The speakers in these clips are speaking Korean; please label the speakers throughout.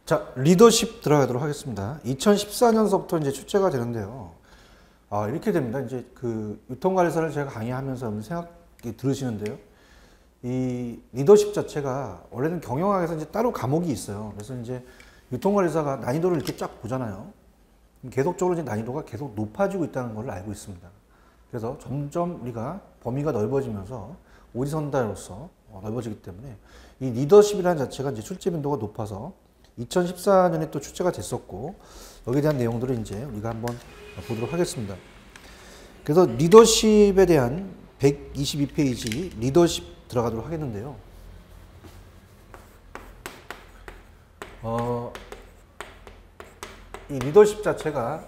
Speaker 1: 자, 리더십 들어가도록 하겠습니다. 2014년서부터 이제 출제가 되는데요. 이렇게 됩니다. 이제 그 유통관리사를 제가 강의하면서 생각이 들으시는데요. 이 리더십 자체가 원래는 경영학에서 이제 따로 과목이 있어요. 그래서 이제 유통관리사가 난이도를 이렇게 쫙 보잖아요. 계속적으로 이제 난이도가 계속 높아지고 있다는 걸 알고 있습니다. 그래서 점점 우리가 범위가 넓어지면서 오리선다로서 넓어지기 때문에 이 리더십이라는 자체가 이제 출제 빈도가 높아서 2014년에 또 출제가 됐었고, 여기에 대한 내용들을 이제 우리가 한번 보도록 하겠습니다. 그래서 리더십에 대한 122페이지 리더십 들어가도록 하겠는데요. 이 리더십 자체가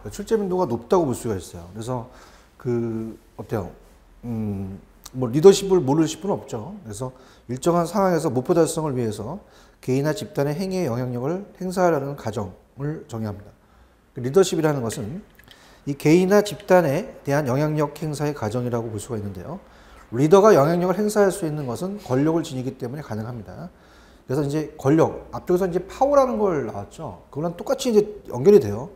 Speaker 1: 출제 빈도가 높다고 볼 수가 있어요. 그래서 어때요? 뭐 리더십을 모르실 분은 없죠. 그래서 일정한 상황에서 목표 달성을 위해서 개인이나 집단의 행위에 영향력을 행사하려는 과정을 정의합니다. 리더십이라는 것은 이 개인이나 집단에 대한 영향력 행사의 과정이라고 볼 수가 있는데요. 리더가 영향력을 행사할 수 있는 것은 권력을 지니기 때문에 가능합니다. 그래서 이제 권력, 앞쪽에서 이제 파워라는 걸 나왔죠. 그거랑 똑같이 이제 연결이 돼요.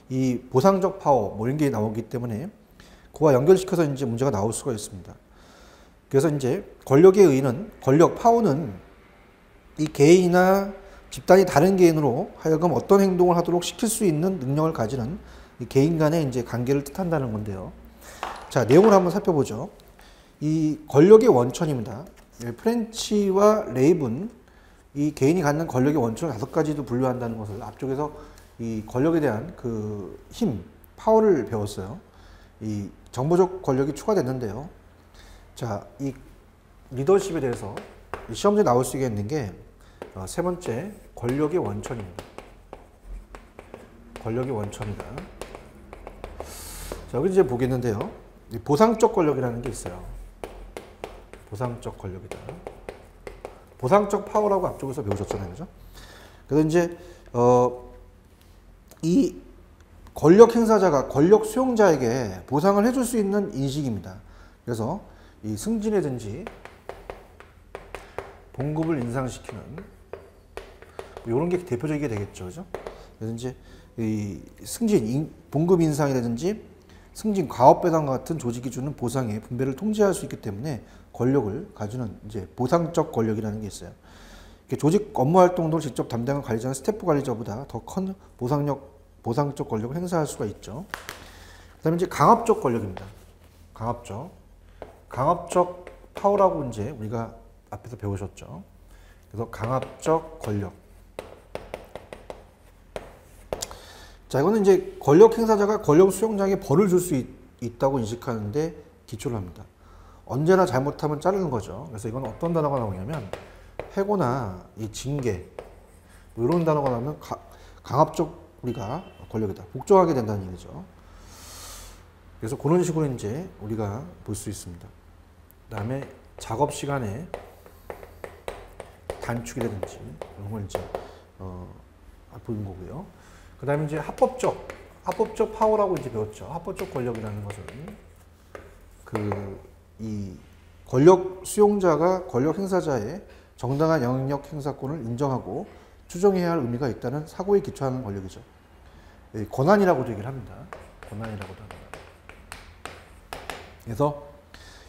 Speaker 1: 이 보상적 파워, 뭐 이런 게 나오기 때문에 그와 연결시켜서 이제 문제가 나올 수가 있습니다. 그래서 이제 권력의 의의는, 권력, 파워는 이 개인이나 집단이 다른 개인으로 하여금 어떤 행동을 하도록 시킬 수 있는 능력을 가지는 이 개인 간의 이제 관계를 뜻한다는 건데요. 자, 내용을 한번 살펴보죠. 이 권력의 원천입니다. 프렌치와 레이븐, 이 개인이 갖는 권력의 원천을 5가지도 분류한다는 것을 앞쪽에서 이 권력에 대한 그 힘, 파워를 배웠어요. 이 정보적 권력이 추가됐는데요. 자, 이 리더십에 대해서 시험지에 나올 수 있는 게 세 번째, 권력의 원천입니다. 권력의 원천이다. 자, 여기 이제 보겠는데요. 보상적 권력이라는 게 있어요. 보상적 권력이다. 보상적 파워라고 앞쪽에서 배우셨잖아요. 그죠? 그래서 이제, 이 권력 행사자가 권력 수용자에게 보상을 해줄 수 있는 인식입니다. 그래서 이 승진이라든지 봉급을 인상시키는 이런 게 대표적이게 되겠죠. 그죠? 그래서 이제 이 승진, 봉급 인상이라든지 승진, 과업배당 같은 조직이 주는 보상의 분배를 통제할 수 있기 때문에 권력을 가지는 이제 보상적 권력이라는 게 있어요. 조직 업무 활동을 직접 담당한 관리자는 스태프 관리자보다 더 큰 보상적 권력을 행사할 수가 있죠. 그 다음에 이제 강압적 권력입니다. 강압적 파워라고 이제 우리가 앞에서 배우셨죠. 그래서 강압적 권력. 자, 이거는 이제 권력 행사자가 권력 수용자에게 벌을 줄 수 있다고 인식하는데 기초를 합니다. 언제나 잘못하면 자르는 거죠. 그래서 이건 어떤 단어가 나오냐면 해고나 이 징계 뭐 이런 단어가 나오면 강압적 우리가 권력이다. 복종하게 된다는 얘기죠. 그래서 그런 식으로 이제 우리가 볼 수 있습니다. 그 다음에 작업 시간에 단축이라든지 이런 걸 이제 보는 거고요. 그 다음에 이제 합법적 파워라고 이제 배웠죠. 합법적 권력이라는 것은 이 권력 수용자가 권력 행사자의 정당한 영향력 행사권을 인정하고 추정해야 할 의미가 있다는 사고에 기초하는 권력이죠. 권한이라고도 얘기를 합니다. 권한이라고도 합니다. 그래서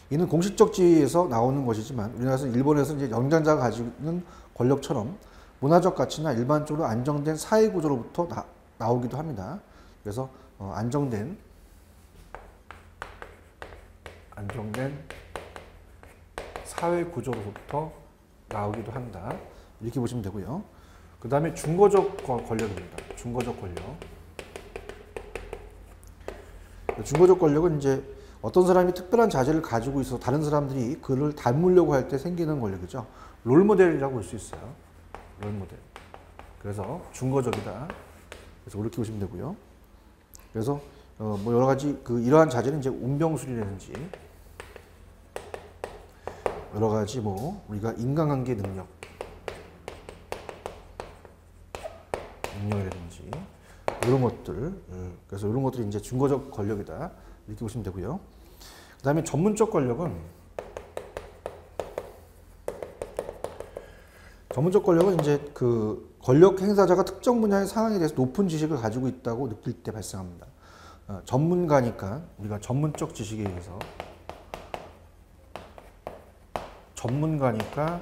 Speaker 1: 이는 공식적 지위에서 나오는 것이지만 우리나라에서 일본에서 이제 영장자가 가지는 권력처럼 문화적 가치나 일반적으로 안정된 사회 구조로부터 나오기도 합니다. 그래서 안정된 사회 구조로부터 나오기도 한다. 이렇게 보시면 되고요. 그 다음에 중거적 권력입니다. 중거적 권력. 중거적 권력은 이제 어떤 사람이 특별한 자질을 가지고 있어서 다른 사람들이 그를 닮으려고 할 때 생기는 권력이죠. 롤모델이라고 볼 수 있어요. 롤모델. 그래서 중거적이다. 그래서 이렇게 보시면 되고요. 그래서 뭐 여러 가지 이러한 자질은 이제 운병술이라든지 여러 가지 뭐 우리가 인간관계 능력이라든지 이런 것들. 그래서 이런 것들이 이제 중거적 권력이다. 이렇게 보시면 되고요. 그 다음에 전문적 권력은 이제 권력 행사자가 특정 분야의 상황에 대해서 높은 지식을 가지고 있다고 느낄 때 발생합니다. 전문가니까 우리가 전문적 지식에 의해서 전문가니까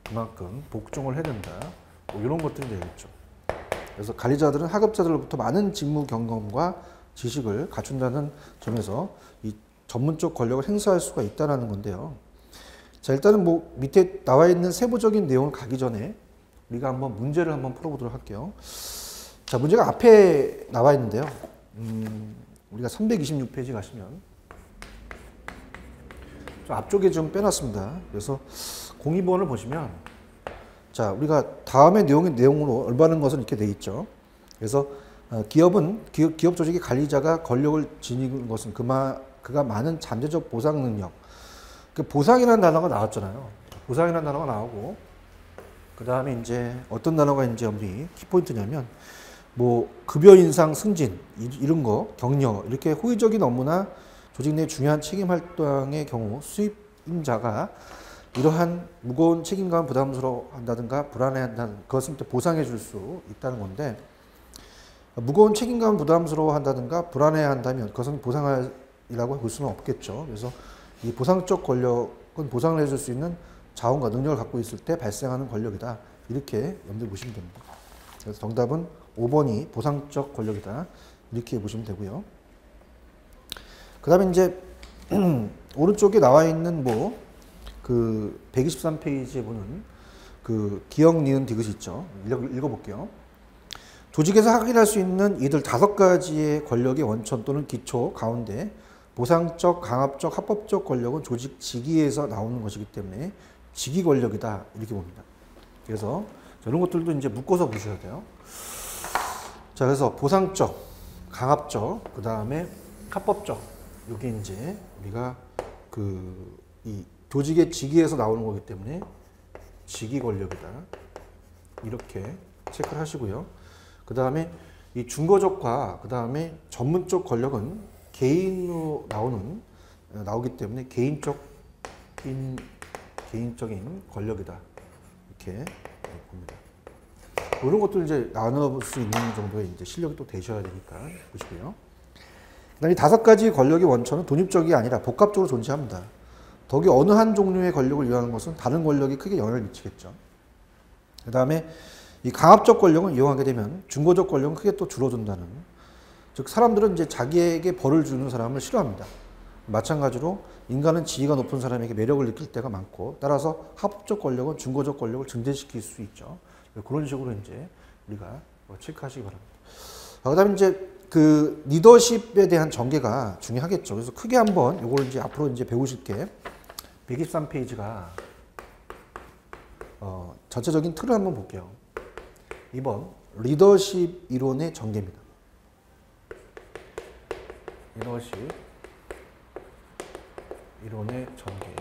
Speaker 1: 그만큼 복종을 해야 된다. 뭐 이런 것들이 되겠죠. 그래서 관리자들은 하급자들로부터 많은 직무 경험과 지식을 갖춘다는 점에서 이 전문적 권력을 행사할 수가 있다는 건데요. 자, 일단은 뭐 밑에 나와 있는 세부적인 내용을 가기 전에 우리가 한번 문제를 한번 풀어보도록 할게요. 자, 문제가 앞에 나와 있는데요. 우리가 326페이지 가시면 좀 앞쪽에 좀 빼놨습니다. 그래서 02번을 보시면 자, 우리가 다음의 내용으로 올바른 것은 이렇게 돼 있죠. 그래서 기업은 기업 조직의 관리자가 권력을 지니는 것은 그가 많은 잠재적 보상 능력. 그 보상이라는 단어가 나왔잖아요. 보상이라는 단어가 나오고 그 다음에 이제 어떤 단어가 이제 우리 키포인트냐면 뭐 급여 인상 승진 이런 거 격려 이렇게 호의적인 업무나 조직 내 중요한 책임 활동의 경우 수입자가 이러한 무거운 책임감을 부담스러워한다든가 불안해한다는 그것은 또 보상해 줄 수 있다는 건데 무거운 책임감을 부담스러워한다든가 불안해한다면 그것은 보상이라고 볼 수는 없겠죠. 그래서 이 보상적 권력은 보상을 해줄 수 있는 자원과 능력을 갖고 있을 때 발생하는 권력이다. 이렇게 염두에 보시면 됩니다. 그래서 정답은 5번이 보상적 권력이다. 이렇게 보시면 되고요. 그 다음에 이제 오른쪽에 나와 있는 그 123페이지에 보는 그 기억, 니은, 디귿이 있죠. 읽어볼게요. 조직에서 확인할 수 있는 이들 5가지의 권력의 원천 또는 기초 가운데 보상적, 강압적, 합법적 권력은 조직 직위에서 나오는 것이기 때문에 직위 권력이다. 이렇게 봅니다. 그래서 이런 것들도 이제 묶어서 보셔야 돼요. 자, 그래서 보상적, 강압적, 그 다음에 합법적. 이게 이제 우리가 이 조직의 직위에서 나오는 거기 때문에 직위 권력이다. 이렇게 체크를 하시고요. 그 다음에 이 중거적과 그 다음에 전문적 권력은 개인으로 나오기 때문에 개인적인 권력이다. 이렇게 봅니다. 이런 것들 이제 나눠볼 수 있는 정도의 이제 실력이 또 되셔야 되니까 보시고요. 그다음에 5가지 권력의 원천은 독립적이 아니라 복합적으로 존재합니다. 덕이 어느 한 종류의 권력을 이용하는 것은 다른 권력이 크게 영향을 미치겠죠. 그 다음에 이 강압적 권력을 이용하게 되면 중고적 권력은 크게 또 줄어든다는. 즉 사람들은 이제 자기에게 벌을 주는 사람을 싫어합니다. 마찬가지로 인간은 지위가 높은 사람에게 매력을 느낄 때가 많고 따라서 합법적 권력은 중고적 권력을 증대시킬 수 있죠. 그런 식으로 이제 우리가 체크하시기 바랍니다. 그 다음에 이제 그 리더십에 대한 전개가 중요하겠죠. 그래서 크게 한번 이걸 이제 앞으로 이제 배우실 게 123페이지가 전체적인 틀을 한번 볼게요. 2번 리더십 이론의 전개입니다. 리더십 이론의 전개.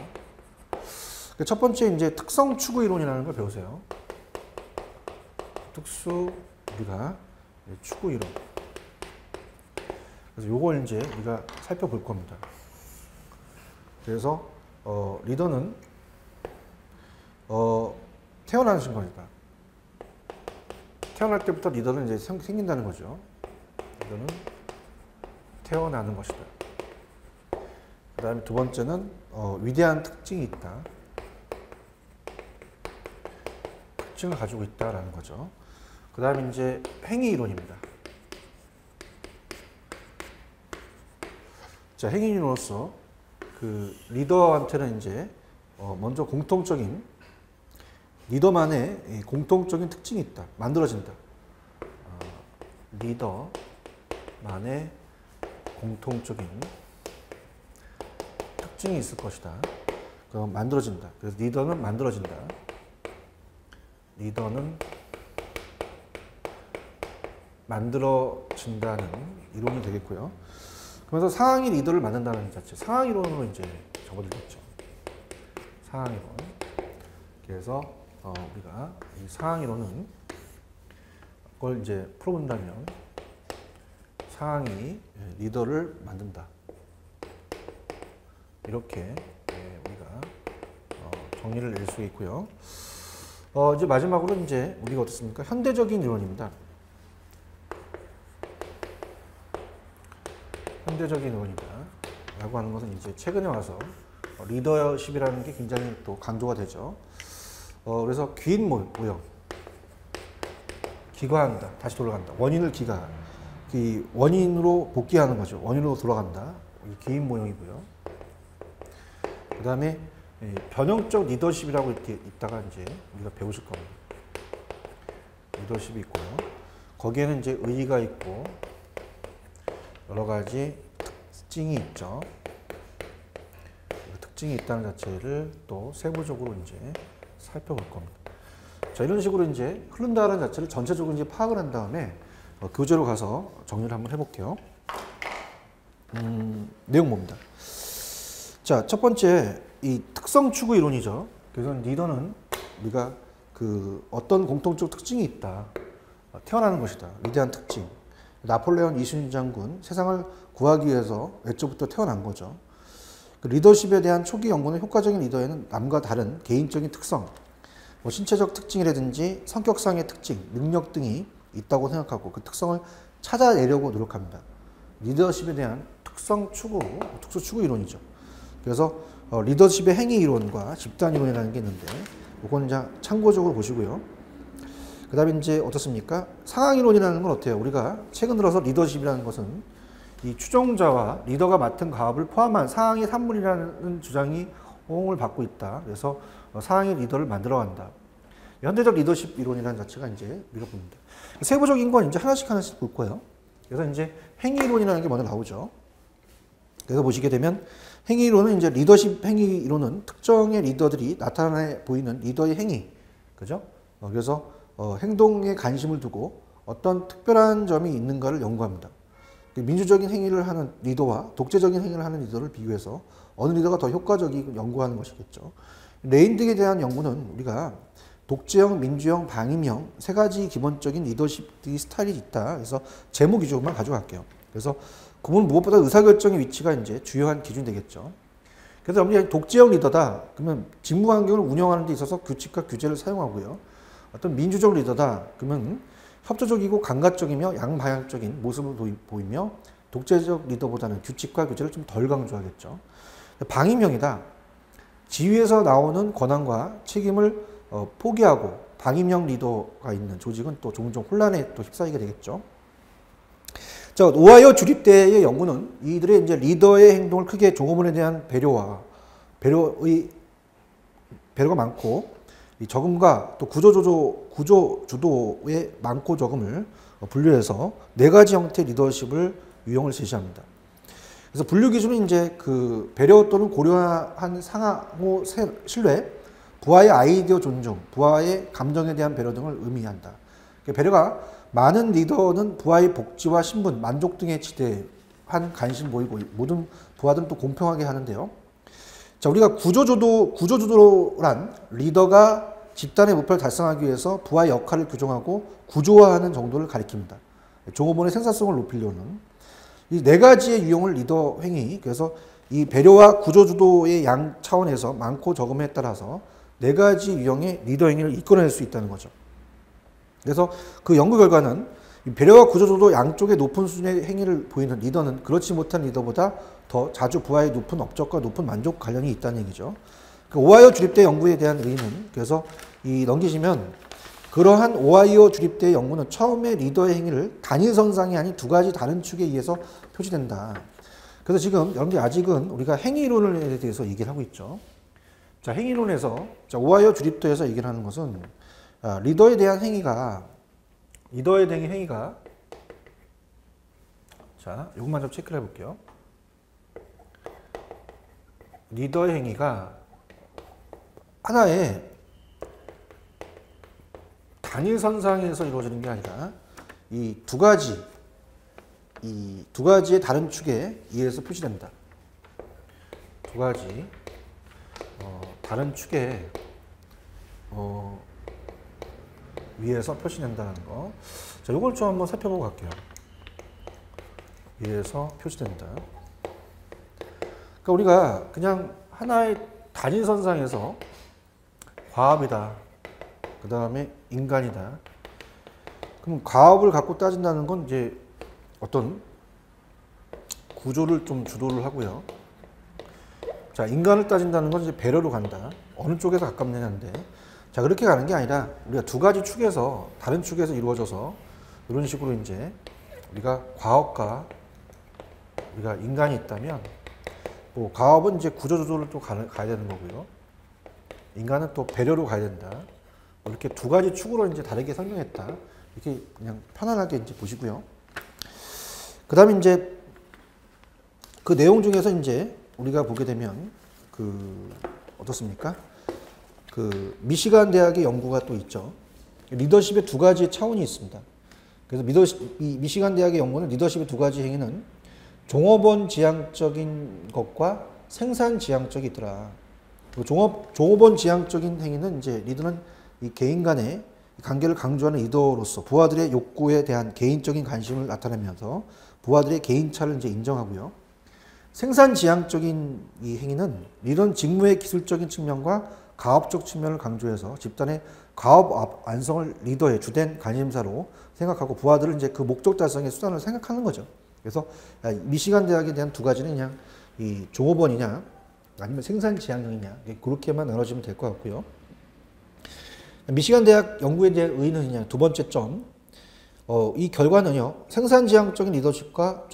Speaker 1: 첫 번째 이제 특성 추구 이론이라는 걸 배우세요. 특수 우리가 추구 이론. 그래서 요걸 이제 우리가 살펴볼 겁니다. 그래서 리더는 태어나는 거니까 태어날 때부터 리더는 이제 생긴다는 거죠. 리더는 태어나는 것이다. 그 다음에 두 번째는 위대한 특징이 있다. 특징을 가지고 있다라는 거죠. 그 다음에 이제 행위 이론입니다. 자, 행위 이론으로서 그 리더한테는 이제 먼저 공통적인 리더만의 공통적인 특징이 있다. 만들어진다. 리더만의 공통적인 특징이 있을 것이다. 그럼 만들어진다. 그래서 리더는 만들어진다. 리더는 만들어진다는 이론이 되겠고요. 그러면서 상황이 리더를 만든다는 자체, 상황 이론으로 이제 적어들겠죠. 상황 이론. 그래서 우리가 이 상황 이론은 그걸 이제 풀어본다면 상황이 리더를 만든다. 이렇게 우리가 정리를 낼 수 있고요. 이제 마지막으로 이제 우리가 어떻습니까? 현대적인 이론입니다. 현대적인 이론이다. 라고 하는 것은 이제 최근에 와서 리더십이라는 게 굉장히 또 강조가 되죠. 그래서 귀인 모형. 기과한다. 다시 돌아간다. 원인을 기가. 이 원인으로 복귀하는 거죠. 원인으로 돌아간다. 이 귀인 모형이고요. 그 다음에 변형적 리더십이라고 이렇게 있다가 이제 우리가 배우실 겁니다. 리더십이 있고요. 거기에는 이제 의의가 있고 여러 가지 특징이 있죠. 특징이 있다는 자체를 또 세부적으로 이제 살펴볼 겁니다. 자, 이런 식으로 이제 흐른다는 자체를 전체적으로 이제 파악을 한 다음에 교재로 가서 정리를 한번 해볼게요. 내용 봅니다. 자, 첫 번째 이 특성 추구 이론이죠. 그래서 리더는 우리가 그 어떤 공통적 특징이 있다. 태어나는 것이다. 위대한 특징. 나폴레옹 이순신 장군 세상을 구하기 위해서 애초부터 태어난 거죠. 그 리더십에 대한 초기 연구는 효과적인 리더에는 남과 다른 개인적인 특성, 뭐 신체적 특징이라든지 성격상의 특징, 능력 등이 있다고 생각하고 그 특성을 찾아내려고 노력합니다. 리더십에 대한 특성 추구, 특수 추구 이론이죠. 그래서 리더십의 행위 이론과 집단 이론이라는 게 있는데 이건 이제 참고적으로 보시고요. 그 다음에 이제 어떻습니까? 상황 이론이라는 건 어때요? 우리가 최근 들어서 리더십이라는 것은 이 추종자와 리더가 맡은 과업을 포함한 상황의 산물이라는 주장이 호응을 받고 있다. 그래서 상황의 리더를 만들어 간다. 현대적 리더십 이론이라는 자체가 이제 우리가 봅니다. 세부적인 건 이제 하나씩 볼 거예요. 그래서 이제 행위 이론이라는 게 먼저 나오죠. 그래서 보시게 되면 행위 이론은 이제 리더십 행위 이론은 특정의 리더들이 나타내 보이는 리더의 행위, 그죠? 그래서 행동에 관심을 두고 어떤 특별한 점이 있는가를 연구합니다. 민주적인 행위를 하는 리더와 독재적인 행위를 하는 리더를 비교해서 어느 리더가 더 효과적이고 연구하는 것이겠죠. 레인딩에 대한 연구는 우리가 독재형, 민주형, 방임형 세 가지 기본적인 리더십 스타일이 있다. 그래서 제목 위주로만 가져갈게요. 그래서 그분 무엇보다 의사결정의 위치가 이제 주요한 기준이 되겠죠. 그래서 우리가 독재형 리더다. 그러면 직무 환경을 운영하는 데 있어서 규칙과 규제를 사용하고요. 어떤 민주적 리더다. 그러면 협조적이고 감각적이며 양방향적인 모습을 보이며 독재적 리더보다는 규칙과 규제를 좀 덜 강조하겠죠. 방임형이다. 지위에서 나오는 권한과 책임을 포기하고 방임형 리더가 있는 조직은 또 종종 혼란에 또 휩싸이게 되겠죠. 자, 오하이오 주립대의 연구는 이들의 이제 리더의 행동을 크게 종업원에 대한 배려가 많고 이 적음과 또 구조주도의 많고 적음을 분류해서 네 가지 형태의 리더십을 유형을 제시합니다. 그래서 분류 기준은 이제 그 배려 또는 고려한 상호 신뢰, 부하의 아이디어 존중, 부하의 감정에 대한 배려 등을 의미한다. 배려가 많은 리더는 부하의 복지와 신분, 만족 등에 지대한 관심 보이고 모든 부하들은 또 공평하게 하는데요. 자, 우리가 구조주도란 리더가 집단의 목표를 달성하기 위해서 부하의 역할을 규정하고 구조화하는 정도를 가리킵니다. 종업원의 생산성을 높이려는 이 네 가지의 유형을 리더 행위, 그래서 이 배려와 구조주도의 양 차원에서 많고 적음에 따라서 네 가지 유형의 리더 행위를 이끌어낼 수 있다는 거죠. 그래서 그 연구 결과는 배려와 구조조도 양쪽의 높은 수준의 행위를 보이는 리더는 그렇지 못한 리더보다 더 자주 부하의 높은 업적과 높은 만족 관련이 있다는 얘기죠. 그 오하이오 주립대 연구에 대한 의의는 그래서 이 넘기시면 그러한 오하이오 주립대의 연구는 처음에 리더의 행위를 단일선상이 아닌 두 가지 다른 축에 의해서 표시된다. 그래서 지금 여러분들이 아직은 우리가 행위론에 대해서 얘기를 하고 있죠. 자, 행위론에서 오하이오 주립대에서 얘기를 하는 것은 리더에 대한 행위가 자, 이것만 좀 체크를 해볼게요. 리더의 행위가 하나의 단일선상에서 이루어지는 게 아니라 이 두 가지의 다른 축에 의해서 표시된다. 두 가지 다른 축에 위에서 표시된다는 거. 자, 이걸 좀 한번 살펴보고 갈게요. 위에서 표시된다. 그러니까 우리가 그냥 하나의 단일선상에서 과업이다. 그 다음에 인간이다. 그럼 과업을 갖고 따진다는 건 이제 어떤 구조를 좀 주도를 하고요. 자, 인간을 따진다는 건 이제 배려로 간다. 어느 쪽에서 가깝느냐인데, 자, 그렇게 가는 게 아니라 우리가 두 가지 축에서, 다른 축에서 이루어져서 이런 식으로 이제 우리가 과업과 우리가 인간이 있다면, 뭐 과업은 이제 구조조절을 또 가야 되는 거고요. 인간은 또 배려로 가야 된다. 이렇게 두 가지 축으로 이제 다르게 설명했다. 이렇게 그냥 편안하게 이제 보시고요. 그 다음에 이제 그 내용 중에서 이제 우리가 보게 되면 어떻습니까? 미시간 대학의 연구가 또 있죠. 리더십의 두 가지 차원이 있습니다. 그래서 이 미시간 대학의 연구는 리더십의 두 가지 행위는 종업원 지향적인 것과 생산 지향적이 있더라. 종업원 지향적인 행위는 이제 리더는 이 개인 간의 관계를 강조하는 리더로서 부하들의 욕구에 대한 개인적인 관심을 나타내면서 부하들의 개인차를 이제 인정하고요. 생산 지향적인 이 행위는 리더는 직무의 기술적인 측면과 가업적 측면을 강조해서 집단의 가업 완성을 리더의 주된 관심사로 생각하고 부하들은 이제 그 목적 달성의 수단을 생각하는 거죠. 그래서 미시간 대학에 대한 두 가지는 그냥 이 종업원이냐 아니면 생산 지향형이냐 그렇게만 나눠지면 될 것 같고요. 미시간 대학 연구에 대한 의의는 그냥 두 번째 점, 이 결과는요 생산 지향적인 리더십과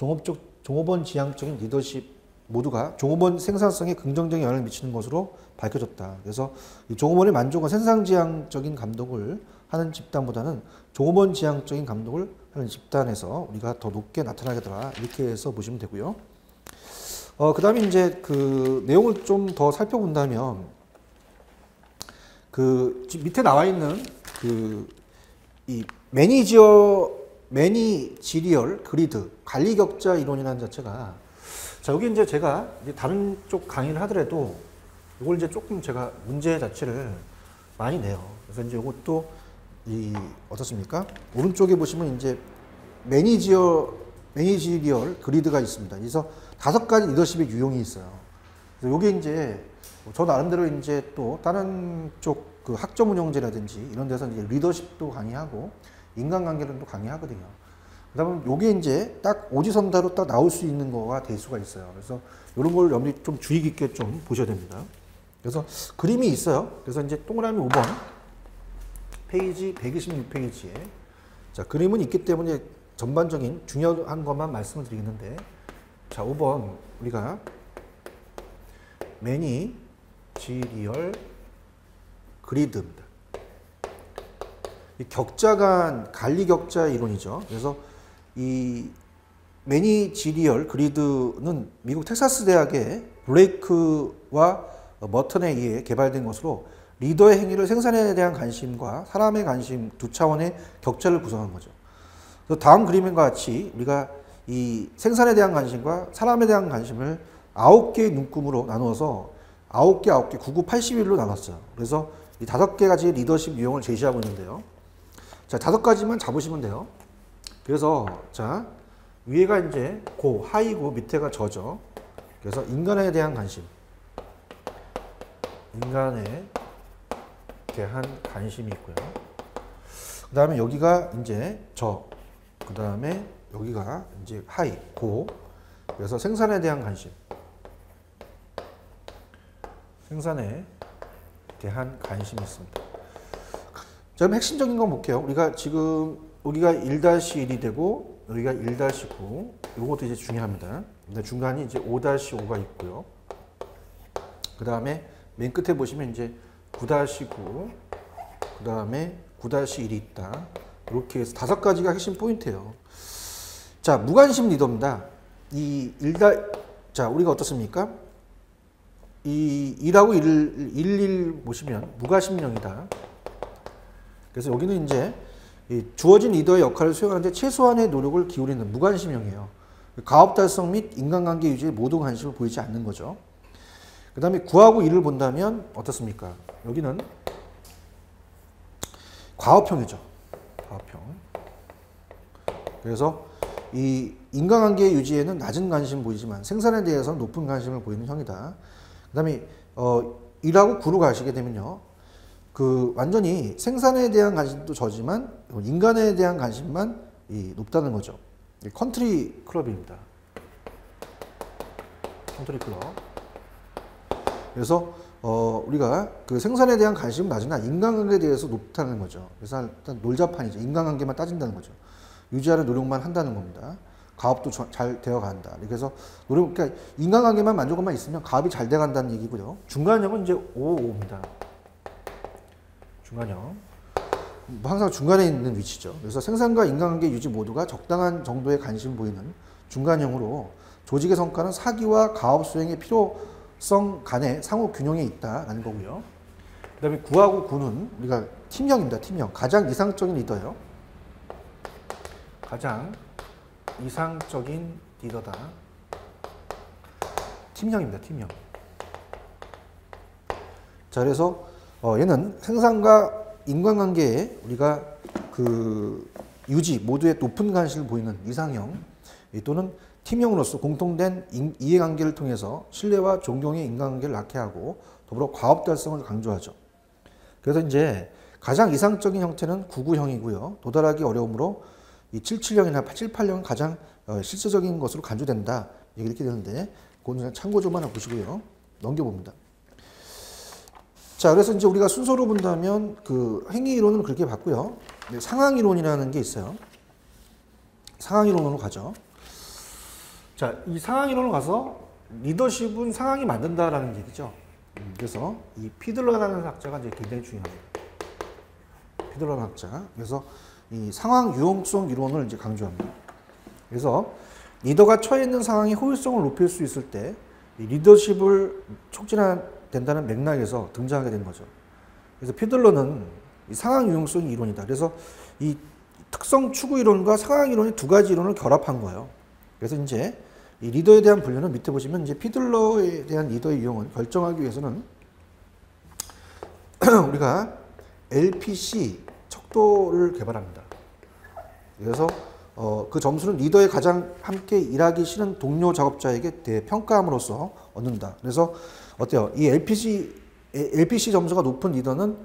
Speaker 1: 종업원 지향적인 리더십 모두가 종업원 생산성에 긍정적인 영향을 미치는 것으로 밝혀졌다. 그래서 이 종업원의 만족은 생산 지향적인 감독을 하는 집단보다는 종업원 지향적인 감독을 하는 집단에서 우리가 더 높게 나타나겠더라. 이렇게 해서 보시면 되고요. 그 다음에 이제 그 내용을 좀 더 살펴본다면 밑에 나와 있는 이 매니지리얼 그리드 관리 격자 이론이라는 자체가 자, 여기 이제 제가 이제 다른 쪽 강의를 하더라도 이걸 이제 조금 제가 문제 자체를 많이 내요. 그래서 이제 이것도 어떻습니까? 오른쪽에 보시면 이제 매니지리얼 그리드가 있습니다. 그래서 5가지 리더십의 유형이 있어요. 그래서 요게 이제 저 나름대로 이제 또 다른 쪽 그 학점 운영제라든지 이런 데서 이제 리더십도 강의하고 인간관계를 또 강의하거든요. 그다음에 요게 이제 딱 오지선다로 딱 나올 수 있는 거가 될 수가 있어요. 그래서 이런 걸 염두에 좀 주의 깊게 좀 보셔야 됩니다. 그래서 그림이 있어요. 그래서 이제 동그라미 5번 페이지 126페이지에 자, 그림은 있기 때문에 전반적인 중요한 것만 말씀을 드리겠는데 자, 5번 우리가 매니지리얼 그리드입니다. 이 격자 간 관리 격자 이론이죠. 그래서 이 매니지리얼 그리드는 미국 텍사스 대학의 블레이크와 머턴에 의해 개발된 것으로 리더의 행위를 생산에 대한 관심과 사람의 관심 두 차원의 격차를 구성한 거죠. 그래서 다음 그림과 같이 우리가 이 생산에 대한 관심과 사람에 대한 관심을 9개의 눈금으로 나누어서 9개, 99, 81로 나눴어요. 그래서 이 5개가지 리더십 유형을 제시하고 있는데요. 자, 5가지만 잡으시면 돼요. 그래서 자, 위에가 이제 고, 하이고 밑에가 저죠. 그래서 인간에 대한 관심. 인간에 대한 관심이 있고요. 그 다음에 여기가 이제 저. 그 다음에 여기가 이제 하이, 고. 그래서 생산에 대한 관심. 생산에 대한 관심이 있습니다. 자, 그럼 핵심적인 건 볼게요. 우리가 지금 여기가 1-1이 되고 여기가 1-9. 이것도 이제 중요합니다. 근데 중간이 이제 5-5가 있고요. 그 다음에 맨 끝에 보시면 이제 9-9, 그 다음에 9-1이 있다. 이렇게 해서 5가지가 핵심 포인트예요. 자, 무관심 리더입니다. 자, 우리가 어떻습니까? 이 1하고 11 보시면 무관심형이다. 그래서 여기는 이제 주어진 리더의 역할을 수행하는데 최소한의 노력을 기울이는 무관심형이에요. 가업 달성 및 인간관계 유지에 모두 관심을 보이지 않는 거죠. 그 다음에 9하고 1을 본다면 어떻습니까? 여기는 과업형이죠. 과업형. 그래서 이 인간관계 유지에는 낮은 관심을 보이지만 생산에 대해서는 높은 관심을 보이는 형이다. 그 다음에 1하고 9로 가시게 되면요. 그 완전히 생산에 대한 관심도 저지만 인간에 대한 관심만 높다는 거죠. 컨트리 클럽입니다. 컨트리 클럽. 그래서 우리가 그 생산에 대한 관심은 낮으나 인간관계에 대해서 높다는 거죠. 그래서 일단 놀자판이죠. 인간관계만 따진다는 거죠. 유지하는 노력만 한다는 겁니다. 가업도 잘 되어간다. 그래서 그러니까 인간관계만 만족만 있으면 가업이 잘 돼간다는 얘기고요. 중간형은 이제 5입니다. 중간형. 항상 중간에 있는 위치죠. 그래서 생산과 인간관계 유지 모두가 적당한 정도의 관심을 보이는 중간형으로 조직의 성과는 사기와 가업 수행의 필요성 간의 상호 균형에 있다라는 거고요. 그 다음에 9하고 9는 우리가 팀형입니다. 팀형. 가장 이상적인 리더예요. 가장 이상적인 리더다. 팀형입니다. 팀형. 자, 그래서 얘는 생산과 인간관계에 우리가 그 유지 모두의 높은 관심을 보이는 이상형 또는 팀형으로서 공통된 이해관계를 통해서 신뢰와 존경의 인간관계를 낳게 하고 더불어 과업 달성을 강조하죠. 그래서 이제 가장 이상적인 형태는 99형이고요. 도달하기 어려우므로 이 77형이나 78형은 가장 실질적인 것으로 간주된다. 이렇게 되는데 그건 참고 좀 하나 보시고요. 넘겨봅니다. 자, 그래서 이제 우리가 순서로 본다면 그 행위 이론은 그렇게 봤고요. 상황 이론이라는 게 있어요. 상황 이론으로 가죠. 자, 이 상황 이론으로 가서 리더십은 상황이 만든다라는 얘기죠. 그래서 이 피들러라는 학자가 이제 굉장히 중요합니다. 피들러라는 학자. 그래서 이 상황 유용성 이론을 이제 강조합니다. 그래서 리더가 처해 있는 상황의 효율성을 높일 수 있을 때 이 리더십을 촉진된다는 맥락에서 등장하게 된 거죠. 그래서 피들러는 이 상황 유용성 이론이다. 그래서 이 특성 추구 이론과 상황 이론의 두 가지 이론을 결합한 거예요. 그래서 이제 이 리더에 대한 분류는 밑에 보시면 이제 피들러에 대한 리더의 유형을 결정하기 위해서는 우리가 LPC 척도를 개발합니다. 그래서 그 점수는 리더의 가장 함께 일하기 싫은 동료 작업자에게 대해 평가함으로써 얻는다. 그래서 어때요? 이 LPC 점수가 높은 리더는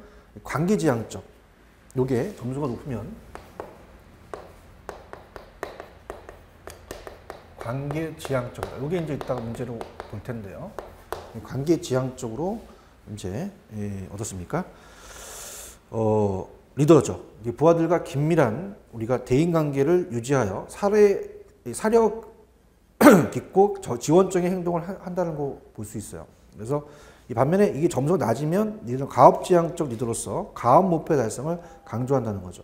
Speaker 1: 관계지향적. 요게 점수가 높으면 관계지향적이다. 요게 이제 이따가 문제로 볼 텐데요. 관계지향적으로 이제 어떻습니까? 리더죠. 부하들과 긴밀한 우리가 대인관계를 유지하여 사력 깊고 지원적인 행동을 한다는 거 볼 수 있어요. 그래서 이 반면에 이게 점수가 낮으면 이런 가업지향적 리더로서 가업 목표 달성을 강조한다는 거죠.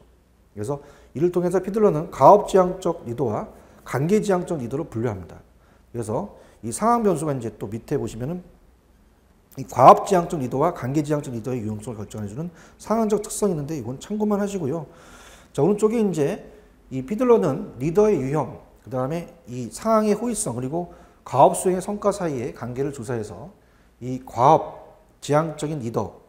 Speaker 1: 그래서 이를 통해서 피들러는 가업지향적 리더와 관계지향적 리더로 분류합니다. 그래서 이 상황 변수가 이제 또 밑에 보시면은 이 과업지향적 리더와 관계지향적 리더의 유용성을 결정해주는 상황적 특성이 있는데 이건 참고만 하시고요. 자, 오른쪽에 이제 이 피들러는 리더의 유형, 그 다음에 이 상황의 호의성, 그리고 과업 수행의 성과 사이의 관계를 조사해서 이 과업지향적인 리더,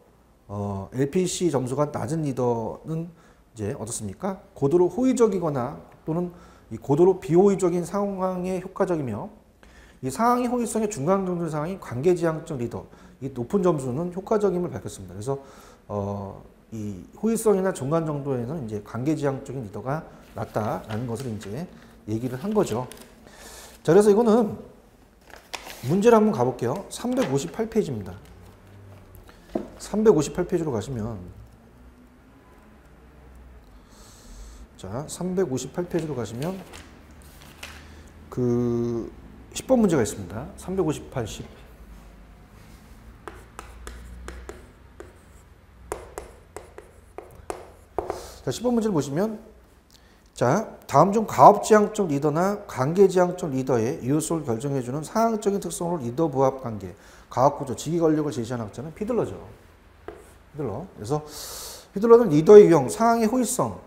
Speaker 1: LPC 점수가 낮은 리더는 이제 어떻습니까? 고도로 호의적이거나 또는 이 고도로 비호의적인 상황에 효과적이며 이 상황의 호의성의 중간 정도의 상황이 관계지향적 리더, 이 높은 점수는 효과적임을 밝혔습니다. 그래서 이 호의성이나 중간 정도에서는 이제 관계지향적인 리더가 낫다라는 것을 이제 얘기를 한 거죠. 자, 그래서 이거는 문제를 한번 가볼게요. 358페이지입니다. 358페이지로 가시면 자, 358페이지로 가시면 그 10번 문제가 있습니다. 358, 10. 자, 10번 문제를 보시면 자, 다음 중 가업지향적 리더나 관계지향적 리더의 이웃을 결정해주는 상황적인 특성으로 리더 부합 관계, 가업구조, 직위 권력을 제시한 학자는 피들러죠. 피들러. 그래서 피들러는 리더의 유형, 상황의 호의성,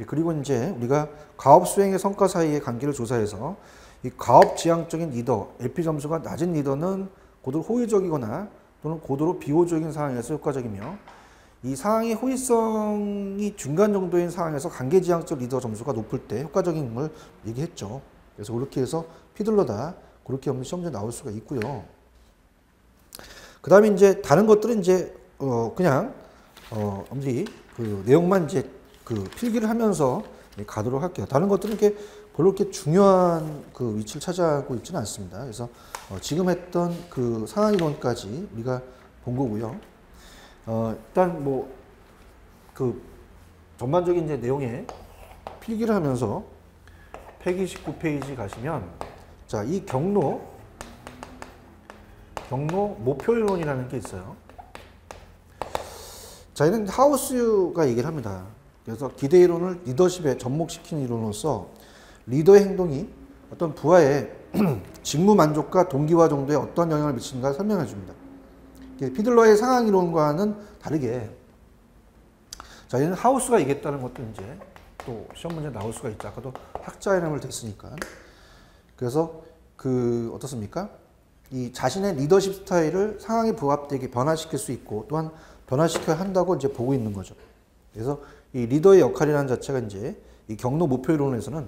Speaker 1: 그리고 이제 우리가 가업 수행의 성과 사이의 관계를 조사해서 이 가업지향적인 리더, LP 점수가 낮은 리더는 고도로 호의적이거나 또는 고도로 비호적인 상황에서 효과적이며 이 상황의 호의성이 중간 정도인 상황에서 관계지향적 리더 점수가 높을 때 효과적인 걸 얘기했죠. 그래서 그렇게 해서 피들러다. 그렇게 하면 시험지에 나올 수가 있고요. 그 다음에 이제 다른 것들은 이제 그냥 엄밀히 그 내용만 이제 그 필기를 하면서 가도록 할게요. 다른 것들은 이렇게 별로 이렇게 중요한 그 위치를 차지하고 있지는 않습니다. 그래서 지금 했던 그 상황 이론까지 우리가 본 거고요. 일단 뭐 그 전반적인 이제 내용에 필기를 하면서 129페이지 가시면 자, 이 경로 목표 이론이라는 게 있어요. 자, 이는 하우스가 얘기를 합니다. 그래서 기대 이론을 리더십에 접목시키는 이론으로서 리더의 행동이 어떤 부하의 직무 만족과 동기화 정도에 어떤 영향을 미치는가 설명해 줍니다. 피들러의 상황 이론과는 다르게 자, 얘는 하우스가 얘기했다는 것도 이제 또 시험 문제 나올 수가 있죠. 아까도 학자 이름을 댔으니까. 그래서 그 어떻습니까? 이 자신의 리더십 스타일을 상황에 부합되게 변화시킬 수 있고 또한 변화시켜야 한다고 이제 보고 있는 거죠. 그래서 이 리더의 역할이라는 자체가 이제 이 경로 목표 이론에서는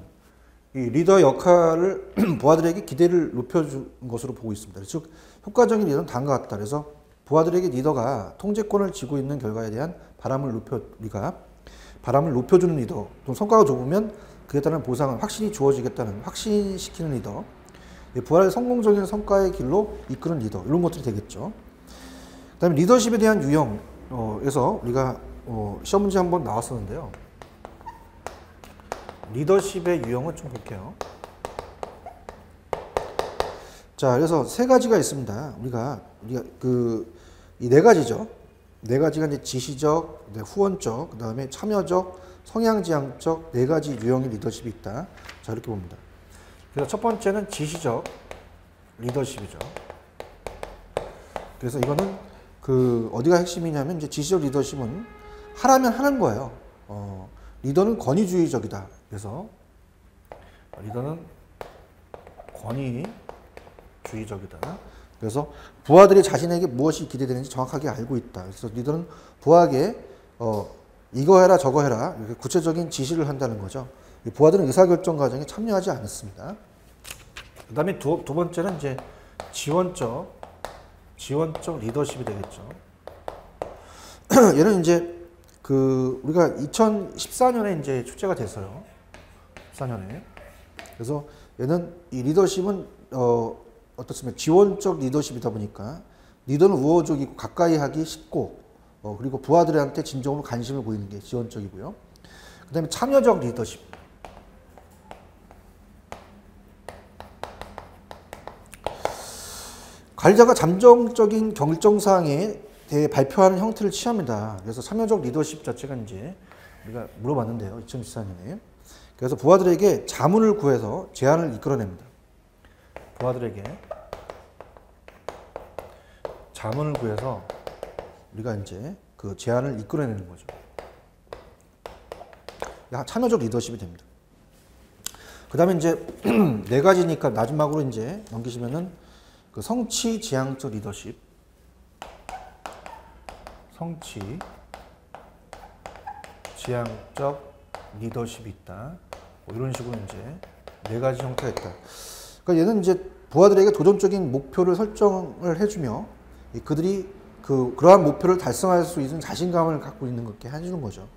Speaker 1: 이 리더의 역할을 부하들에게 기대를 높여준 것으로 보고 있습니다. 즉 효과적인 리더는 다음과 같다. 그래서 부하들에게 리더가 통제권을 쥐고 있는 결과에 대한 우리가 바람을 높여주는 리더, 또 성과가 좋으면 그에 따른 보상은 확실히 주어지겠다는 확신시키는 리더, 부하를 성공적인 성과의 길로 이끄는 리더, 이런 것들이 되겠죠. 그 다음에 리더십에 대한 유형에서 우리가 시험 문제 한번 나왔었는데요. 리더십의 유형을 좀 볼게요. 자, 그래서 세 가지가 있습니다. 우리가 이 네 가지죠. 네 가지가 이제 지시적, 후원적, 그 다음에 참여적, 성향지향적 네 가지 유형의 리더십이 있다. 자, 이렇게 봅니다. 그래서 첫 번째는 지시적 리더십이죠. 그래서 이거는 어디가 핵심이냐면 이제 지시적 리더십은 하라면 하는 거예요. 리더는 권위주의적이다. 그래서 리더는 권위주의적이다. 그래서 부하들이 자신에게 무엇이 기대되는지 정확하게 알고 있다. 그래서 리더는 부하에게 이거 해라 저거 해라 이렇게 구체적인 지시를 한다는 거죠. 부하들은 의사결정 과정에 참여하지 않습니다. 그 다음에 두 번째는 이제 지원적 리더십이 되겠죠. 얘는 이제 우리가 2014년에 이제 출제가 됐어요. 14년에. 그래서 얘는 이 리더십은 어떻습니까? 지원적 리더십이다 보니까 리더는 우호적이고 가까이 하기 쉽고 그리고 부하들한테 진정으로 관심을 보이는 게 지원적이고요. 그 다음에 참여적 리더십. 관리자가 잠정적인 결정사항에 대해 발표하는 형태를 취합니다. 그래서 참여적 리더십 자체가 이제 우리가 물어봤는데요. 2014년에. 그래서 부하들에게 자문을 구해서 제안을 이끌어냅니다. 부하들에게 자문을 구해서 우리가 이제 그 제안을 이끌어내는 거죠. 참여적 리더십이 됩니다. 그 다음에 이제 네 가지니까 마지막으로 이제 넘기시면은 그 성취지향적 리더십. 성취지향적 리더십이 있다. 뭐 이런 식으로 이제 네 가지 형태가 있다. 그러니까 얘는 이제 부하들에게 도전적인 목표를 설정을 해주며 그들이 그러한 목표를 달성할 수 있는 자신감을 갖고 있는 것게 해주는 거죠.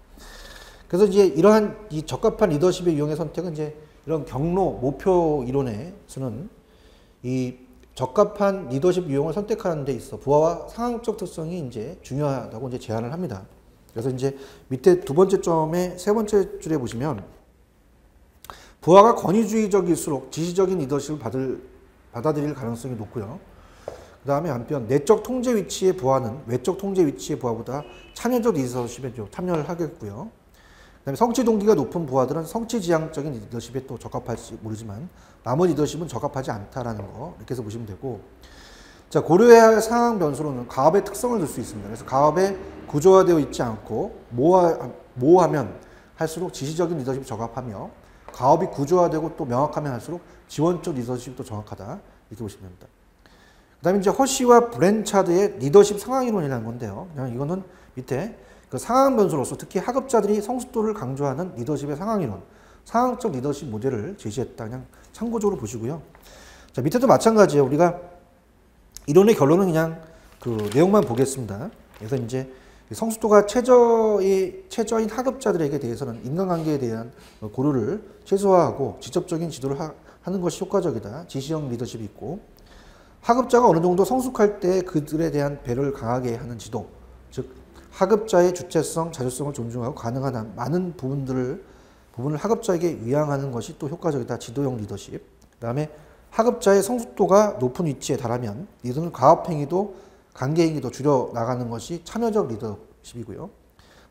Speaker 1: 그래서 이제 이러한 이 적합한 리더십의 유형의 선택은 이제 이런 경로 목표 이론에서는 이 적합한 리더십 유형을 선택하는 데 있어 부하와 상황적 특성이 이제 중요하다고 이제 제안을 합니다. 그래서 이제 밑에 두 번째 점에 세 번째 줄에 보시면 부하가 권위주의적일수록 지시적인 리더십을 받아들일 가능성이 높고요. 그 다음에 한편 내적 통제 위치의 부하는 외적 통제 위치의 부하보다 참여적 리더십에 참여를 하겠고요. 그 다음에 성취 동기가 높은 부하들은 성취지향적인 리더십에 또 적합할지 모르지만 나머지 리더십은 적합하지 않다라는 거 이렇게 해서 보시면 되고, 자, 고려해야 할 상황 변수로는 가업의 특성을 들 수 있습니다. 그래서 가업에 구조화되어 있지 않고 모호하면 할수록 지시적인 리더십이 적합하며 가업이 구조화되고 또 명확하면 할수록 지원적 리더십이 또 정확하다 이렇게 보시면 됩니다. 그 다음에 이제 허쉬와 브랜차드의 리더십 상황 이론이라는 건데요. 이거는 밑에 그 상황 변수로서 특히 하급자들이 성숙도를 강조하는 리더십의 상황 이론, 상황적 리더십 모델을 제시했다. 그냥 참고적으로 보시고요. 자, 밑에도 마찬가지예요. 우리가 이론의 결론은 그냥 그 내용만 보겠습니다. 그래서 이제 성숙도가 최저인 하급자들에게 대해서는 인간관계에 대한 고려를 최소화하고 직접적인 지도를 하는 것이 효과적이다. 지시형 리더십이 있고, 하급자가 어느 정도 성숙할 때 그들에 대한 배려를 강하게 하는 지도, 즉 하급자의 주체성, 자주성을 존중하고 가능한 한 많은 부분을 하급자에게 위양하는 것이 또 효과적이다. 지도형 리더십. 그 다음에 하급자의 성숙도가 높은 위치에 달하면 리더는 과업행위도 관계행위도 줄여 나가는 것이 참여적 리더십이고요.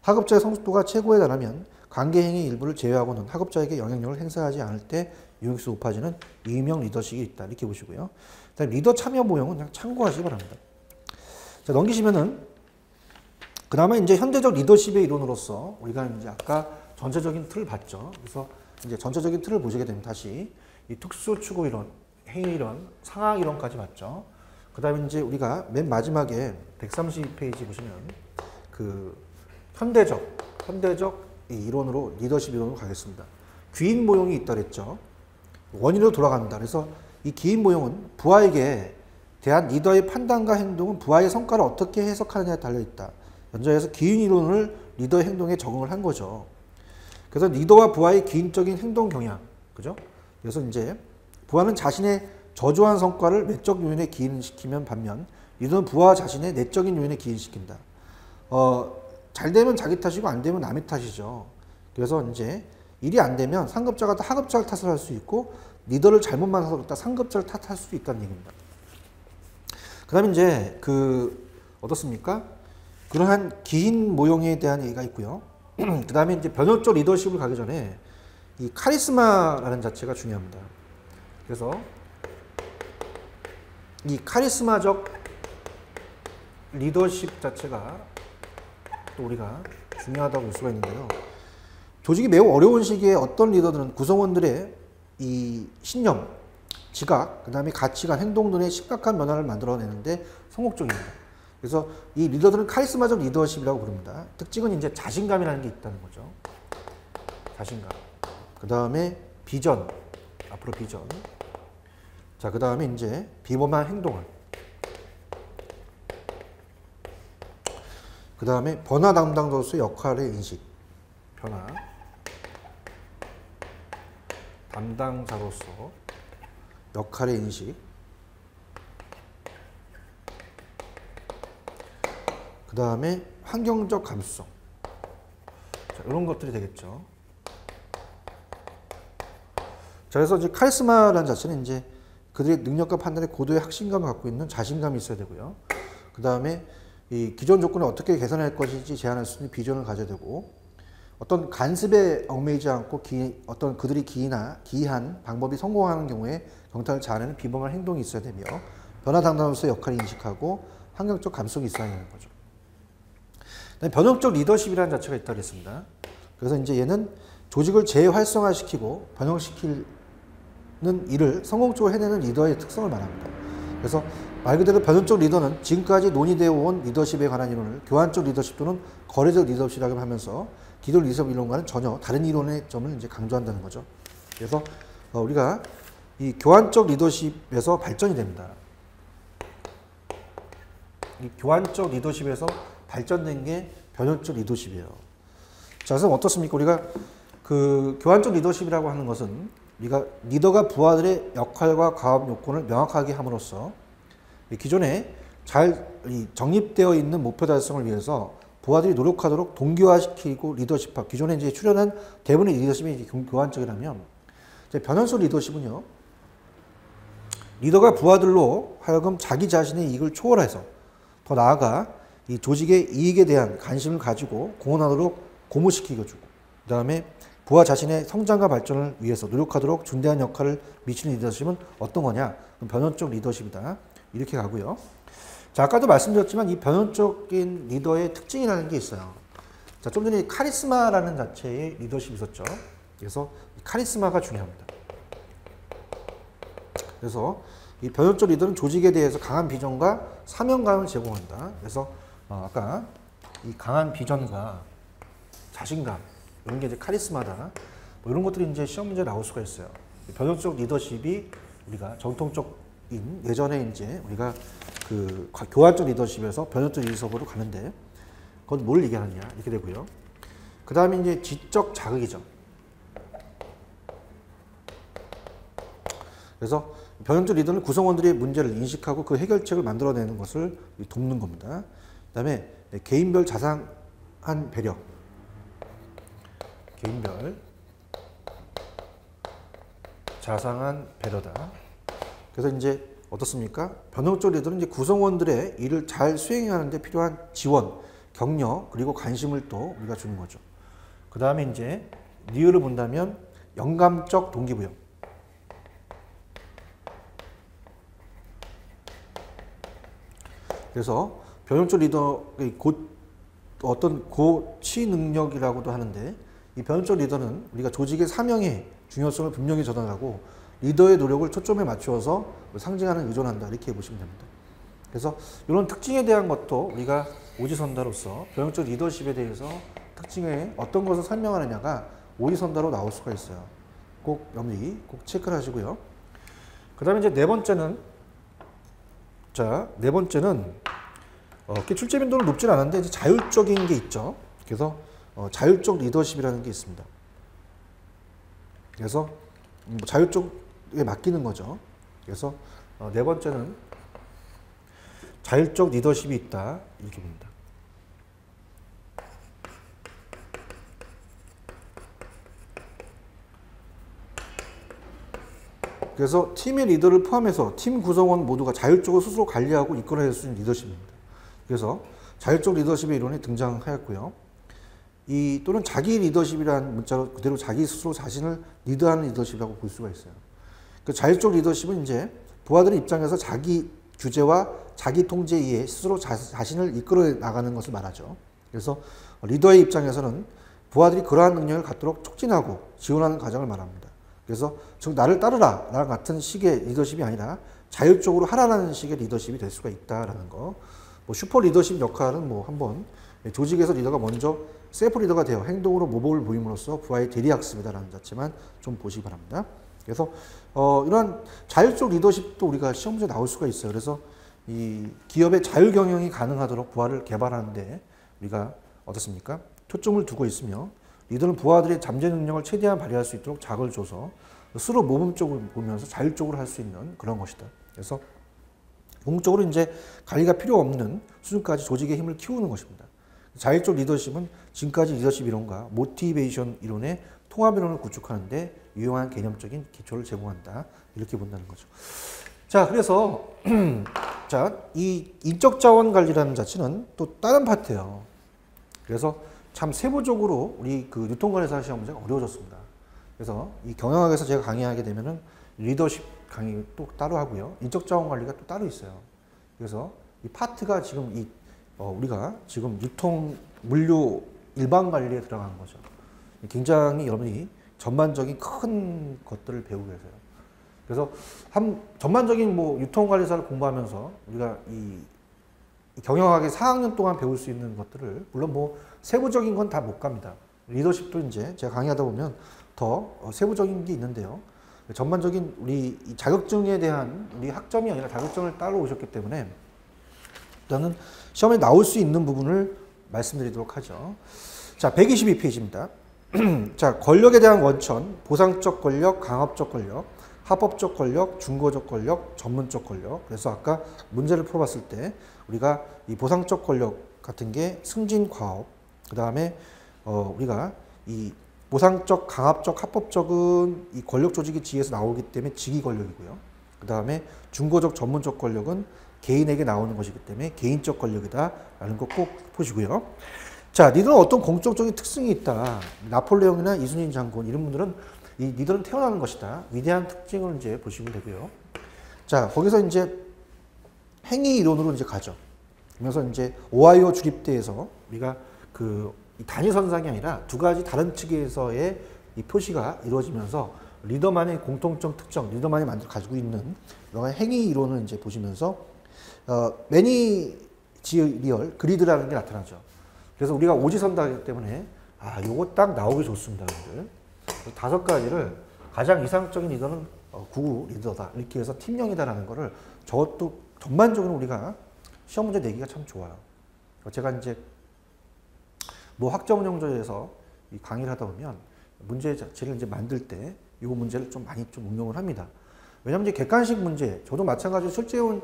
Speaker 1: 하급자의 성숙도가 최고에 달하면 관계행위 일부를 제외하고는 하급자에게 영향력을 행사하지 않을 때 유익수 높아지는 유의명 리더십이 있다. 이렇게 보시고요. 리더 참여 모형은 그냥 참고하시기 바랍니다. 자, 넘기시면은 그나마 이제 현대적 리더십의 이론으로서 우리가 이제 아까 전체적인 틀을 봤죠. 그래서 이제 전체적인 틀을 보시게 되면 다시 이 특수 추구 이론, 행위 이론, 상황 이론까지 봤죠. 그 다음에 이제 우리가 맨 마지막에 132페이지 보시면 그 현대적 이 이론으로 리더십 이론으로 가겠습니다. 귀인 모형이 있다 그랬죠. 원인으로 돌아간다. 그래서 이 귀인 모형은 부하에게 대한 리더의 판단과 행동은 부하의 성과를 어떻게 해석하느냐에 달려있다. 연자에서 귀인 이론을 리더의 행동에 적응을 한 거죠. 그래서 리더와 부하의 귀인적인 행동 경향, 그죠? 그래서 이제 부하는 자신의 저조한 성과를 외적 요인에 기인시키면 반면 리더는 부하 자신의 내적인 요인에 기인시킨다. 잘 되면 자기 탓이고 안 되면 남의 탓이죠. 그래서 이제 일이 안 되면 상급자가 하급자를 탓을 할 수 있고 리더를 잘못 만나서 그렇다 상급자를 탓할 수도 있다는 얘기입니다. 그 다음에 이제 어떻습니까? 그러한 기인 모형에 대한 얘기가 있고요. 그 다음에 이제 변혁적 리더십을 가기 전에 이 카리스마라는 자체가 중요합니다. 그래서 이 카리스마적 리더십 자체가 또 우리가 중요하다고 볼 수가 있는데요. 조직이 매우 어려운 시기에 어떤 리더들은 구성원들의 이 신념, 지각, 그 다음에 가치관, 행동 등의 심각한 변화를 만들어내는데 성공적입니다. 그래서 이 리더들은 카리스마적 리더십이라고 부릅니다. 특징은 이제 자신감이라는 게 있다는 거죠. 자신감. 그 다음에 비전, 앞으로 비전. 자, 그 다음에 이제 비범한 행동을. 그 다음에 변화 담당자로서의 역할의 인식. 변화. 담당자로서 역할의 인식. 그 다음에 환경적 감수성. 자, 이런 것들이 되겠죠. 자, 그래서 이제 카리스마라는 자체는 이제 그들의 능력과 판단에 고도의 확신감을 갖고 있는 자신감이 있어야 되고요. 그 다음에 이 기존 조건을 어떻게 개선할 것인지 제안할 수 있는 비전을 가져야 되고, 어떤 간섭에 얽매이지 않고 어떤 그들이 기이한 방법이 성공하는 경우에 경탄을 자아내는 비범한 행동이 있어야 되며, 변화 담당자로서의 역할을 인식하고 환경적 감수성이 있어야 하는 거죠. 변혁적 리더십이라는 자체가 있다고 했습니다. 그래서 이제 얘는 조직을 재활성화시키고 변형시키는 일을 성공적으로 해내는 리더의 특성을 말합니다. 그래서 말 그대로 변혁적 리더는 지금까지 논의되어 온 리더십에 관한 이론을 교환적 리더십 또는 거래적 리더십이라고 하면서 기존 리더십 이론과는 전혀 다른 이론의 점을 이제 강조한다는 거죠. 그래서 우리가 이 교환적 리더십에서 발전이 됩니다. 이 교환적 리더십에서 발전된 게 변혁적 리더십이에요. 자, 그래서 어떻습니까? 우리가 그 교환적 리더십이라고 하는 것은 우리가 리더가 부하들의 역할과 과업 요건을 명확하게 함으로써 기존에 잘 정립되어 있는 목표 달성을 위해서 부하들이 노력하도록 동기화시키고 리더십화. 기존에 이제 출연한 대부분의 리더십이 교환적이라면, 변혁적 리더십은요, 리더가 부하들로 하여금 자기 자신의 이익을 초월해서 더 나아가 이 조직의 이익에 대한 관심을 가지고 공헌하도록 고무시키고 주고, 그 다음에 부하 자신의 성장과 발전을 위해서 노력하도록 중대한 역할을 미치는 리더십은 어떤 거냐? 변혁적 리더십이다. 이렇게 가고요. 자, 아까도 말씀드렸지만 이 변혁적인 리더의 특징이라는 게 있어요. 자, 좀 전에 카리스마라는 자체의 리더십이 있었죠. 그래서 카리스마가 중요합니다. 그래서 이 변혁적 리더는 조직에 대해서 강한 비전과 사명감을 제공한다. 그래서 아까 이 강한 비전과 자신감, 이런 게 이제 카리스마다. 뭐 이런 것들이 이제 시험 문제에 나올 수가 있어요. 변혁적 리더십이 우리가 정통적인 예전에 이제 우리가 그 교환적 리더십에서 변혁적 리더십으로 가는데, 그건 뭘 얘기하느냐 이렇게 되고요. 그 다음에 이제 지적 자극이죠. 그래서 변형적 리더는 구성원들의 문제를 인식하고 그 해결책을 만들어내는 것을 돕는 겁니다. 그 다음에 개인별 자상한 배려. 개인별 자상한 배려다. 그래서 이제 어떻습니까? 변형적 리더는 이제 구성원들의 일을 잘 수행하는 데 필요한 지원, 격려, 그리고 관심을 또 우리가 주는 거죠. 그 다음에 이제 리을을 본다면 영감적 동기부여. 그래서 변형적 리더의 어떤 고취 능력이라고도 하는데 이 변형적 리더는 우리가 조직의 사명의 중요성을 분명히 전환하고 리더의 노력을 초점에 맞추어서 상징하는 의존한다 이렇게 보시면 됩니다. 그래서 이런 특징에 대한 것도 우리가 오지선다로서 변형적 리더십에 대해서 특징에 어떤 것을 설명하느냐가 오지선다로 나올 수가 있어요. 꼭 염리 꼭 체크를 하시고요. 그 다음에 이제 네 번째는 출제 빈도는 높진 않은데 이제 자율적인 게 있죠. 그래서 자율적 리더십이라는 게 있습니다. 그래서 자율적에 맡기는 거죠. 그래서 네 번째는 자율적 리더십이 있다 이렇게 봅니다. 그래서 팀의 리더를 포함해서 팀 구성원 모두가 자율적으로 스스로 관리하고 이끌어낼 수 있는 리더십입니다. 그래서 자율적 리더십의 이론이 등장하였고요. 또는 자기 리더십이라는 문자로 그대로 자기 스스로 자신을 리드하는 리더십이라고 볼 수가 있어요. 그 자율적 리더십은 이제 부하들의 입장에서 자기 규제와 자기 통제에 의해 스스로 자신을 이끌어 나가는 것을 말하죠. 그래서 리더의 입장에서는 부하들이 그러한 능력을 갖도록 촉진하고 지원하는 과정을 말합니다. 그래서 즉 나를 따르라 라는 같은 식의 리더십이 아니라 자율적으로 하라는 식의 리더십이 될 수가 있다라는 거. 슈퍼 리더십 역할은 한번 조직에서 리더가 먼저 셀프 리더가 되어 행동으로 모범을 보임으로써 부하의 대리학습이다라는 자체만 좀 보시기 바랍니다. 그래서 이러한 자율적 리더십도 우리가 시험 문제에 나올 수가 있어요. 그래서 이 기업의 자율 경영이 가능하도록 부하를 개발하는데 우리가 어떻습니까? 초점을 두고 있으며 리더는 부하들의 잠재 능력을 최대한 발휘할 수 있도록 자극을 줘서 스스로 모범적으로 보면서 자율적으로 할 수 있는 그런 것이다. 그래서 궁극적으로 이제 관리가 필요 없는 수준까지 조직의 힘을 키우는 것입니다. 자율적 리더십은 지금까지 리더십 이론과 모티베이션 이론의 통합 이론을 구축하는데 유용한 개념적인 기초를 제공한다. 이렇게 본다는 거죠. 자, 그래서 이 인적 자원 관리라는 자체는 또 다른 파트예요. 그래서 참 세부적으로 우리 그 뉴턴관리사 시험 문제가 어려워졌습니다. 그래서 이 경영학에서 제가 강의하게 되면은 리더십 강의 또 따로 하고요. 인적 자원 관리가 또 따로 있어요. 그래서 이 파트가 지금 우리가 지금 유통 물류 일반 관리에 들어간 거죠. 굉장히 여러분이 전반적인 큰 것들을 배우고 계세요. 그래서 전반적인 유통관리사를 공부하면서 우리가 이 경영학의 4학년 동안 배울 수 있는 것들을 물론 세부적인 건 다 못 갑니다. 리더십도 이제 제가 강의하다 보면 더 세부적인 게 있는데요. 전반적인 우리 자격증에 대한 우리 학점이 아니라 자격증을 따로 오셨기 때문에 일단은 시험에 나올 수 있는 부분을 말씀드리도록 하죠. 자, 122페이지입니다. 자, 권력에 대한 원천, 보상적 권력, 강압적 권력, 합법적 권력, 중고적 권력, 전문적 권력. 그래서 아까 문제를 풀어봤을 때 우리가 이 보상적 권력 같은 게 승진 과업, 그 다음에 우리가 이 보상적, 강압적, 합법적은 이 권력 조직의 지위에서 나오기 때문에 직위 권력이고요. 그 다음에 중고적, 전문적 권력은 개인에게 나오는 것이기 때문에 개인적 권력이다라는 거 꼭 보시고요. 자, 리더는 어떤 공적적인 특징이 있다. 나폴레옹이나 이순신 장군 이런 분들은 이 리더는 태어나는 것이다. 위대한 특징을 이제 보시면 되고요. 자, 거기서 이제 행위 이론으로 이제 가죠. 그래서 이제 오하이오 주립대에서 우리가 이 단위선상이 아니라 두 가지 다른 측에서의 이 표시가 이루어지면서 리더만의 공통적 특정, 리더만이 가지고 있는 이런 행위 이론을 이제 보시면서 매니지리얼 그리드라는 게 나타나죠. 그래서 우리가 오지선다하기 때문에 요거 딱 나오기 좋습니다, 여러분들. 5가지를 가장 이상적인 리더는 구구 리더다 이렇게 해서 팀령이다라는 거를 저것도 전반적으로 우리가 시험 문제 내기가 참 좋아요. 제가 이제 뭐 학점운영조에서 이 강의를 하다 보면 문제 자체를 이제 만들 때 이 문제를 좀 많이 좀 응용을 합니다. 왜냐하면 이제 객관식 문제, 저도 마찬가지로 출제원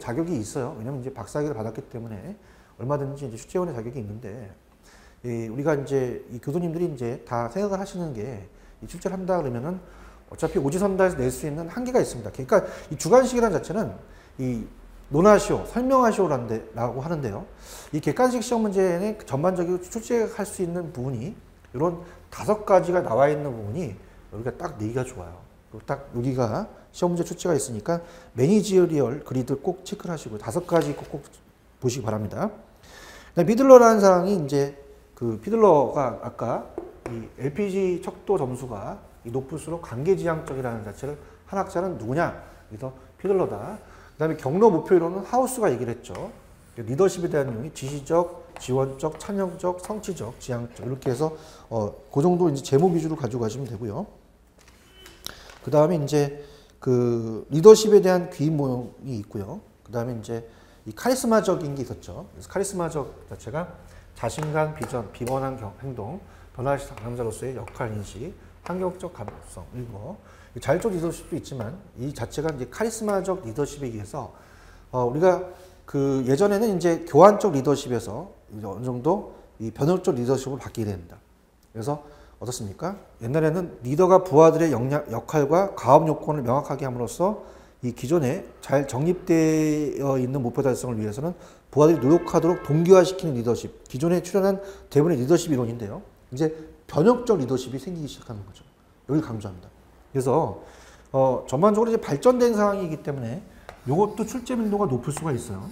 Speaker 1: 자격이 있어요. 왜냐하면 이제 박사학위를 받았기 때문에 얼마든지 이제 출제원의 자격이 있는데, 우리가 이제 이 교수님들이 이제 다 생각을 하시는 게 이 출제를 한다 그러면은 어차피 오지선다에서 낼 수 있는 한계가 있습니다. 그러니까 이 주관식이라는 자체는 이 논하시오, 설명하시오라고 하는데요. 이 객관식 시험 문제는 전반적으로 출제할 수 있는 부분이 이런 5가지가 나와 있는 부분이 여기가 딱 4개가 좋아요. 그리고 딱 여기가 시험 문제 출제가 있으니까 매니지어리얼 그리드 꼭 체크를 하시고 5가지 꼭 보시기 바랍니다. 피들러라는 사람이 이제 그 피들러가 아까 이 LPG 척도 점수가 높을수록 관계지향적이라는 자체를 한 학자는 누구냐? 그래서 피들러다. 그 다음에 경로 목표 이론은 하우스가 얘기를 했죠. 리더십에 대한 내용이 지시적, 지원적, 찬영적, 성취적, 지향적 이렇게 해서 그 정도 이제 제목 위주로 가지고 가시면 되고요. 그 다음에 이제 그 리더십에 대한 귀인 모형이 있고요. 그 다음에 이제 이 카리스마적인 게 있었죠. 그래서 카리스마적 자체가 자신감, 비전, 비번한 행동, 변화식 당사자로서의 역할 인식, 환경적 감수성 이거 자율적 리더십도 있지만 이 자체가 이제 카리스마적 리더십에 의해서 우리가 그 예전에는 이제 교환적 리더십에서 이제 어느 정도 이 변혁적 리더십으로 바뀌게 됩니다. 그래서 어떻습니까? 옛날에는 리더가 부하들의 역할과 가업 요건을 명확하게 함으로써 이 기존에 잘 정립되어 있는 목표 달성을 위해서는 부하들이 노력하도록 동기화시키는 리더십. 기존에 출연한 대부분의 리더십 이론인데요. 이제 변혁적 리더십이 생기기 시작하는 거죠. 여기를 강조합니다. 그래서 전반적으로 이제 발전된 상황이기 때문에 이것도 출제 빈도가 높을 수가 있어요.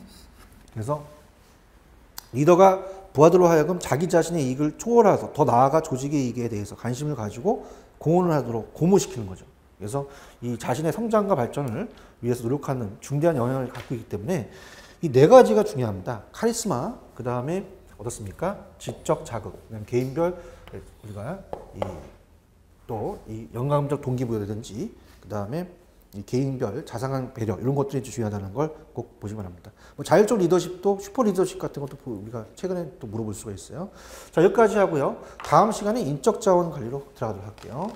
Speaker 1: 그래서 리더가 부하들로 하여금 자기 자신의 이익을 초월해서 더 나아가 조직의 이익에 대해서 관심을 가지고 공헌을 하도록 고무시키는 거죠. 그래서 이 자신의 성장과 발전을 위해서 노력하는 중대한 영향을 갖고 있기 때문에 이 4가지가 중요합니다. 카리스마, 그 다음에 어떻습니까? 지적 자극, 그다음 개인별 우리가 또 이 영감적 동기부여라든지 그 다음에 이 개인별 자상한 배려 이런 것들이 중요하다는 걸 꼭 보시기 바랍니다. 뭐 자율적 리더십도 슈퍼 리더십 같은 것도 우리가 최근에 또 물어볼 수가 있어요. 자, 여기까지 하고요. 다음 시간에 인적 자원 관리로 들어가도록 할게요.